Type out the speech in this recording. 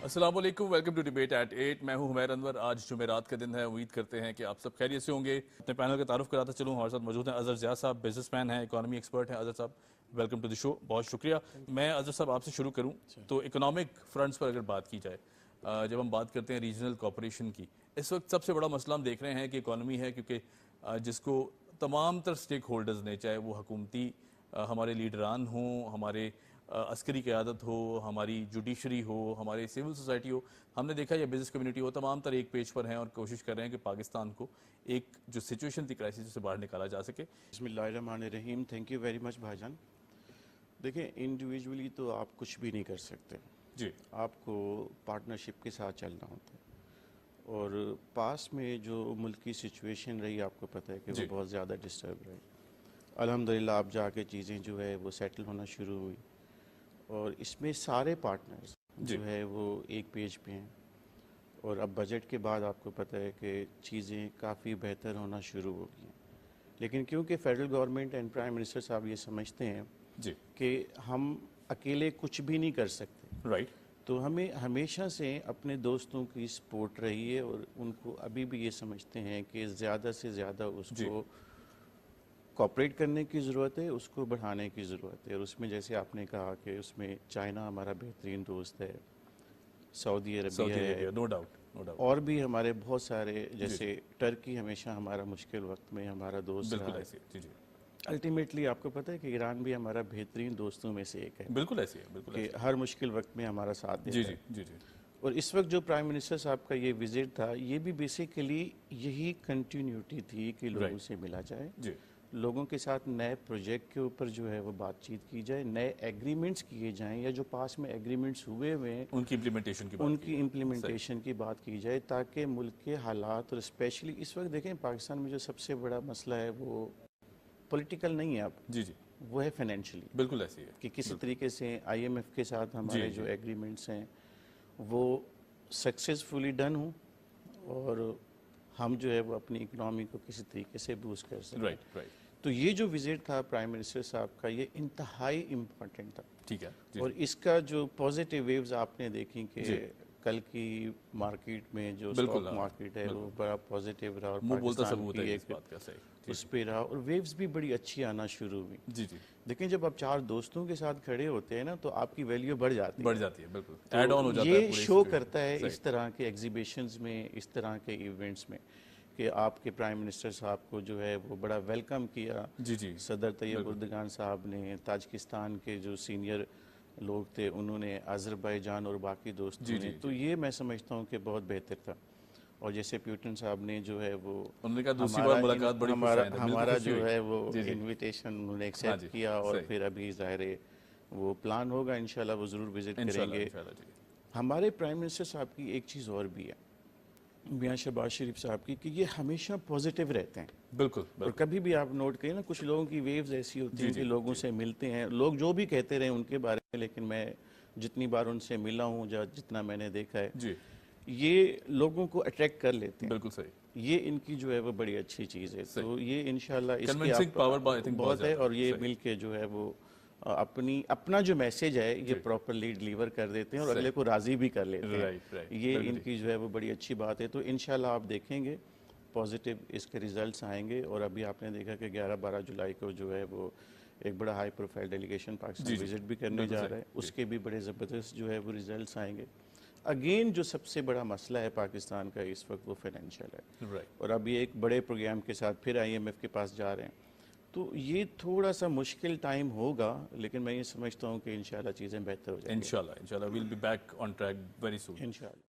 السلام علیکم، welcome to debate at 8. میں ہوں حمیر انور. آج جمعرات کا دن ہے. امید کرتے ہیں کہ آپ سب خیریت سے ہوں گے. اپنے پینل کا تعارف کراتا چلوں. ہمارے ساتھ موجود ہیں اظہر ضیاء صاحب، بزنس مین ہیں، اکانومی ایکسپرٹ ہیں. اظہر صاحب ویلکم ٹو دی شو. بہت شکریہ. میں اظہر صاحب آپ سے شروع کروں تو اکنامک فرنٹس پر اگر بات کی جائے، جب ہم بات کرتے ہیں ریجنل کوآپریشن کی، اس وقت سب سے بڑا مسئلہ ہم دیکھ رہے ہیں کہ اکانومی ہے، کیونکہ جس کو تمام تر سٹیک ہولڈرز نے، چاہے وہ حکومتی ہمارے لیڈران ہوں، ہمارے عسکری قیادت ہو، ہماری جوڈیشری ہو، ہمارے سول سوسائٹی ہو، ہم نے دیکھا یا بزنس کمیونٹی ہو، تمام تر ایک پیج پر ہیں اور کوشش کر رہے ہیں کہ پاکستان کو ایک جو سچویشن تھی کرائسس سے باہر نکالا جا سکے. بسم اللہ الرحمن الرحیم. تھینک یو ویری مچ بھائی جان. دیکھیں، انڈیویجولی تو آپ کچھ بھی نہیں کر سکتے. جی، آپ کو پارٹنرشپ کے ساتھ چلنا ہوتا ہے. اور پاس میں جو ملک کی سچویشن رہی، آپ کو پتہ ہے کہ وہ بہت زیادہ ڈسٹرب رہی. الحمدللہ اب جا کے چیزیں جو ہے وہ سیٹل ہونا شروع ہوئی، اور اس میں سارے پارٹنرز جو ہے وہ ایک پیج پہ ہیں. اور اب بجٹ کے بعد آپ کو پتہ ہے کہ چیزیں کافی بہتر ہونا شروع ہو گئی ہیں. لیکن کیونکہ federal government and prime minister صاحب یہ سمجھتے ہیں کہ ہم اکیلے کچھ بھی نہیں کر سکتے، رائٹ، تو ہمیں ہمیشہ سے اپنے دوستوں کی سپورٹ رہی ہے، اور ان کو ابھی بھی یہ سمجھتے ہیں کہ زیادہ سے زیادہ اس کو کوآپریٹ کرنے کی ضرورت ہے، اس کو بڑھانے کی ضرورت ہے. اور اس میں جیسے آپ نے کہا کہ اس میں چائنا ہمارا بہترین دوست ہے، سعودی عربیہ ہے، نو ڈاؤٹ. اور بھی ہمارے بہت سارے، جیسے ٹرکی ہمیشہ ہمارا مشکل وقت میں ہمارا دوست رہا. بالکل ایسے ہے. جی، الٹیمیٹلی آپ کو پتہ ہے کہ ایران بھی ہمارا بہترین دوستوں میں سے ایک ہے، بالکل ایسے ہے. بالکل کہ ہر مشکل وقت میں ہمارا ساتھ دیتا ہے. جی. اور اس وقت جو پرائم منسٹر صاحب کا یہ وزٹ تھا، یہ بھی بیسیکلی یہی کنٹینیوٹی تھی کہ لوگوں سے ملا جائے، لوگوں کے ساتھ نئے پروجیکٹ کے اوپر جو ہے وہ بات چیت کی جائے، نئے ایگریمنٹس کیے جائیں، یا جو پاس میں ایگریمنٹس ہوئے ہیں ان کی امپلیمنٹیشن کی بات کی جائے، تاکہ ملک کے حالات، اور اسپیشلی اس وقت دیکھیں پاکستان میں جو سب سے بڑا مسئلہ ہے وہ پولیٹیکل نہیں ہے اب، وہ ہے فائنینشلی. بالکل ایسے ہے کہ کسی طریقے سے آئی ایم ایف کے ساتھ ہمارے جو ایگریمنٹس ہیں وہ سکسیزفلی ڈن ہوں، اور ہم جو ہے وہ اپنی اکنامی کو کسی طریقے سے بوسٹ کر سکیں. تو یہ جو وزٹ تھا پرائم منسٹر صاحب کا، یہ انتہائی امپورٹنٹ تھا. ٹھیک ہے. اور اس کا جو پازیٹیو ویوز آپ نے دیکھی کہ کل کی مارکیٹ میں جو اسٹاک مارکیٹ ہے وہ بڑا پازیٹیو رہا، اور پاکستان کی ایک اس پہ رہا، اور ویوز بھی بڑی اچھی آنا شروع ہوئی. دیکھیں، جب آپ چار دوستوں کے ساتھ کھڑے ہوتے ہیں نا، تو آپ کی ویلیو بڑھ جاتی ہے. بالکل ایڈ آن ہو جاتا ہے. یہ شو کرتا ہے اس طرح کے ایگزیبیشنز میں، اس طرح کے ایونٹس میں، کہ آپ کے پرائم منسٹر صاحب کو جو ہے وہ بڑا ویلکم کیا. صدر طیب اردگان صاحب نے، تاجکستان کے جو سینئر لوگ تھے انہوں نے، آذربائیجان اور باقی دوستوں نے. تو یہ میں سمجھتا ہوں کہ بہت بہتر تھا. اور جیسے پیوٹن صاحب نے جو ہے وہ ہمارا جو ہے وہ انویٹیشن انہوں نے ایکسیپٹ کیا، اور پھر ابھی ظاہر ہے وہ پلان ہوگا انشاءاللہ وہ ضرور وزٹ کریں گے. ہمارے پرائم منسٹر صاحب کی ایک چیز اور بھی ہے، میاں شہباز شریف صاحب کی، کہ یہ ہمیشہ پازیٹیو رہتے ہیں. بالکل. اور کبھی بھی آپ نوٹ کریں نا، کچھ لوگوں کی ویوز ایسی ہوتی ہیں کہ لوگوں سے ملتے ہیں، لوگ جو بھی کہتے رہے ان کے بارے میں، لیکن میں جتنی بار ان سے ملا ہوں، جتنا میں نے دیکھا ہے، یہ لوگوں کو اٹریکٹ کر لیتے ہیں. بالکل صحیح. یہ ان کی جو ہے وہ بڑی اچھی چیز ہے. تو یہ انشاءاللہ اس کی بہت ہے، اور یہ مل کے جو ہے وہ اپنا جو میسیج ہے یہ پراپرلی ڈیلیور کر دیتے ہیں، اور اگلے کو راضی بھی کر لیتے ہیں. یہ ان کی جو ہے وہ بڑی اچھی بات ہے. تو انشاءاللہ آپ دیکھیں گے پازیٹیو اس کے ریزلٹس آئیں گے. اور ابھی آپ نے دیکھا کہ 11-12 جولائی کو جو ہے وہ ایک بڑا high profile delegation Pakistan visit بھی کرنے جا رہا ہے. اس کے بھی بڑے زبردست جو ہے وہ ریزلٹس آئیں گے. اگین جو سب سے بڑا مسئلہ ہے پاکستان کا اس وقت وہ فائنینشیل ہے، اور ابھی ایک بڑے پروگرام کے ساتھ پھر آئی ایم ایف کے پاس جا رہے ہیں. تو یہ تھوڑا سا مشکل ٹائم ہوگا، لیکن میں یہ سمجھتا ہوں کہ انشاءاللہ چیزیں بہتر ہو جائیں گی. انشاءاللہ we'll be back on track very soon. انشاءاللہ.